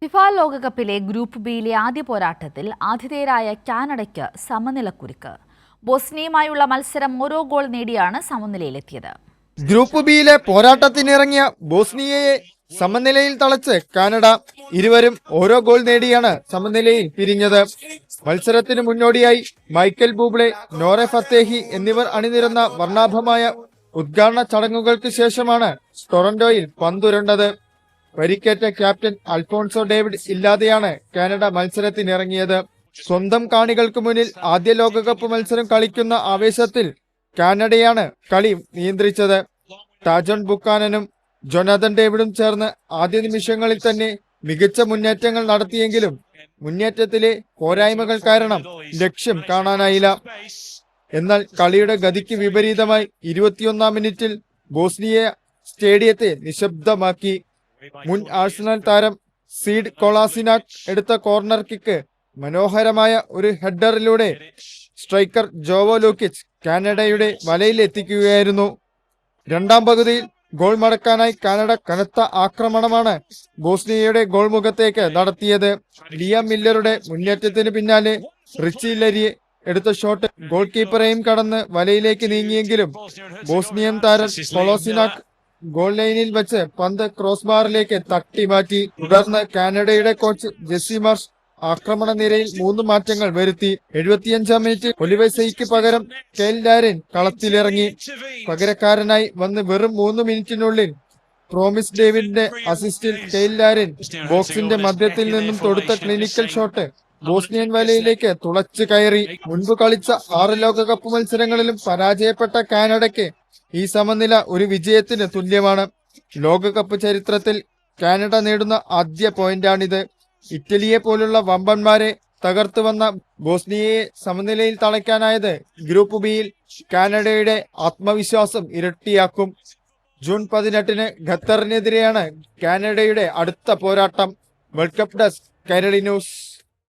FIFA ലോകകപ്പിലെ group ബിയിലെ ആദ്യ പോരാട്ടത്തിൽ ആതിഥേയരായ കാനഡയ്ക്ക് സമനിലക്കുരുക്ക്. ബോസ്നിയയുമായുള്ള മത്സരം ഓരോ ഗോൾ നേടിയാണ് സമനിലയിലെത്തിയത്. ഗ്രൂപ്പ് ബിയിലെ പോരാട്ടത്തിനിറങ്ങിയ ബോസ്നിയയെ സമനിലയിൽ തളച്ച് കാനഡ. ഇരുവരും ഓരോ ഗോൾ നേടിയാണ് സമനിലയിൽ പിരിഞ്ഞത്. മത്സരത്തിന് മുന്നോടിയായി മൈക്കൽ ബൂബ്ലെ, നോറെ ഫത്തേഹി എന്നിവർ അണിനിരന്ന വർണ്ണാഭമായ ഉദ്ഘാടന ചടങ്ങുകൾക്ക് ശേഷമാണ് ടൊറന്റോയിൽ പന്തുരുണ്ടത്. പരിക്കേറ്റ ക്യാപ്റ്റൻ അൽഫോൺസോ ഡേവിഡ് ഇല്ലാതെയാണ് കാനഡ മത്സരത്തിനിറങ്ങിയത്. സ്വന്തം കാണികൾക്ക് മുന്നിൽ ആദ്യ ലോകകപ്പ് മത്സരം കളിക്കുന്ന ആവേശത്തിൽ കാനഡയാണ് കളി നിയന്ത്രിച്ചത്. ടാജോൺ ബുക്കാനനും ജൊനാഥൻ ഡേവിഡും ചേർന്ന് ആദ്യ നിമിഷങ്ങളിൽ തന്നെ മികച്ച മുന്നേറ്റങ്ങൾ നടത്തിയെങ്കിലും മുന്നേറ്റത്തിലെ പോരായ്മകൾ കാരണം ലക്ഷ്യം കാണാനായില്ല. എന്നാൽ കളിയുടെ ഗതിക്ക് വിപരീതമായി 21-ാം മിനിറ്റിൽ ബോസ്നിയ സ്റ്റേഡിയത്തെ നിശബ്ദമാക്കി. മുൻ ആഴ്സണൽ താരം സീഡ് കൊളാസിനാക് എടുത്ത കോർണർ കിക്ക് മനോഹരമായ ഒരു ഹെഡറിലൂടെ സ്ട്രൈക്കർ ജോവോ ലൂക്കിച്ച് കാനഡയുടെ വലയിൽ എത്തിക്കുകയായിരുന്നു. രണ്ടാം പകുതിയിൽ ഗോൾ മടക്കാനായി കാനഡ കനത്ത ആക്രമണമാണ് ബോസ്നിയയുടെ ഗോൾ മുഖത്തേക്ക് നടത്തിയത്. ലിയാം മില്ലറുടെ മുന്നേറ്റത്തിന് പിന്നാലെ റിച്ചി ലരിയെ എടുത്ത ഷോട്ട് ഗോൾ കീപ്പറേയും കടന്ന് വലയിലേക്ക് നീങ്ങിയെങ്കിലും ബോസ്നിയൻ താരം കൊളോസിനാക് ഗോൾ ലൈനിൽ വെച്ച് പന്ത് ക്രോസ് ബാറിലേക്ക് തട്ടി മാറ്റി. തുടർന്ന് കാനഡയുടെ കോച്ച് ജെസ്സി മാർഷ് ആക്രമണ നിരയിൽ 3 മാറ്റങ്ങൾ വരുത്തി. 75-ാം മിനിറ്റിൽ ഒലിവൈസയ്ക്ക് പകരം കെയ്ൽ ലാരിൻ കളത്തിലിറങ്ങി. പകരക്കാരനായി വന്ന് വെറും 3 മിനിറ്റിനുള്ളിൽ പ്രോമിസ് ഡേവിഡിന്റെ അസിസ്റ്റിൽ കെയ്ൽ ലാരിൻ ബോക്സിന്റെ മധ്യത്തിൽ നിന്നും തൊടുത്ത ക്ലിനിക്കൽ ഷോട്ട് ബോസ്നിയൻ വലയിലേക്ക് തുളച്ചു കയറി. മുൻപ് കളിച്ച 6 ലോകകപ്പ് മത്സരങ്ങളിലും പരാജയപ്പെട്ട കാനഡയ്ക്ക് ഈ സമനില ഒരു വിജയത്തിന് തുല്യമാണ്. ലോകകപ്പ് ചരിത്രത്തിൽ കാനഡ നേടുന്ന ആദ്യ പോയിന്റാണിത്. ഇറ്റലിയെ പോലുള്ള വമ്പന്മാരെ തകർത്തു വന്ന ബോസ്നിയയെ സമനിലയിൽ തളയ്ക്കാനായത് ഗ്രൂപ്പ് ബിയിൽ കാനഡയുടെ ആത്മവിശ്വാസം ഇരട്ടിയാക്കും. ജൂൺ 18-ന് ഖത്തറിനെതിരെയാണ് കാനഡയുടെ അടുത്ത പോരാട്ടം. World cup desk, Kairali news.